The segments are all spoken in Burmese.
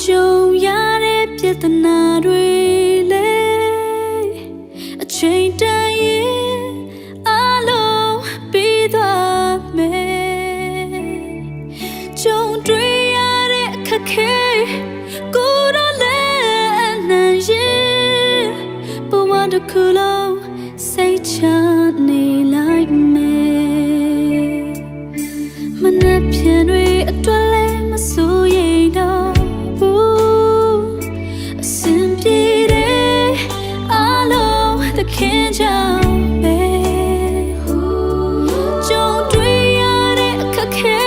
ကြုံရတဲ့ပြဿနာတွေလေအချိန်တန်ရင်အလုံးပြီးသွားမယ်ကြုံတွေ့ရတဲ့အခက်ခဲကိုယ်တော့လည်းအနှံ့ရင်ဘဝတစ်ခုလုံးစိတ်ချနေလိုက်မယ်မနှက်ဖြန်တွေအတွက်လည်းမစိုးရိမ်တော့ခင်ကြောင့်ပဲကြုံတွေ့ရတဲ့အခက်ခဲ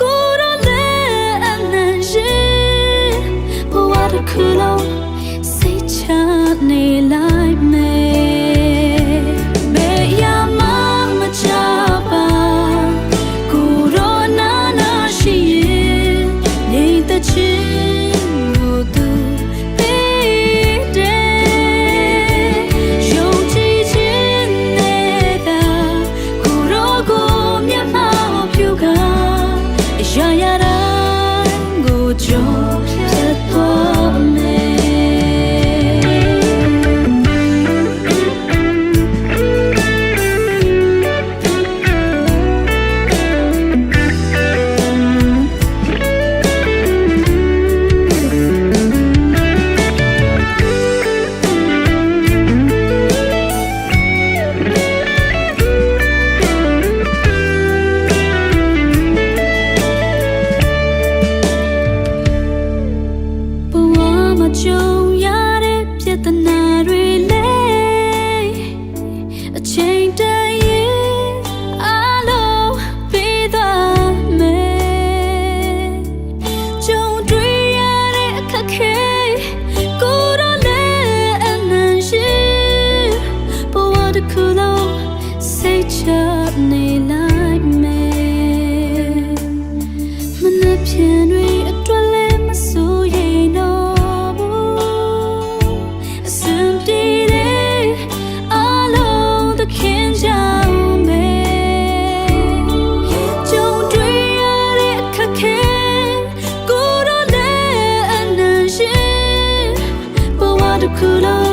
ကိုယ်တော့လည်းအနှံ့ရင်ဘဝတစ်ခုလုံးစိတ်ချနေလိုက်မယ်ဘယ်ရမှမချပါကိုယ်တော့နာရှိရင်နေတဲ့ချစ်ကြုံရတဲ့ပြဿနာတွေလေအချိန်တန်ရင်အလုံးပြီးသွားမယ်ကြုံတွေ့ရတဲ့အခက်ခဲကိုယ်တော့လည်းအနှံ့ရင်ဘဝတစ်ခုလုံးစိတ်ချနေလိုက်မယ်မနှက်ဖြန်တွေအတွက်လည်းမစိုးရိမ်တော့ခင်ကြောင့်ပဲကြုံတွေ့ရတဲ့အခက်ခဲကိုယ်တော့လည်းအနှံ့ရင်ဘဝတစ်ခုလုံး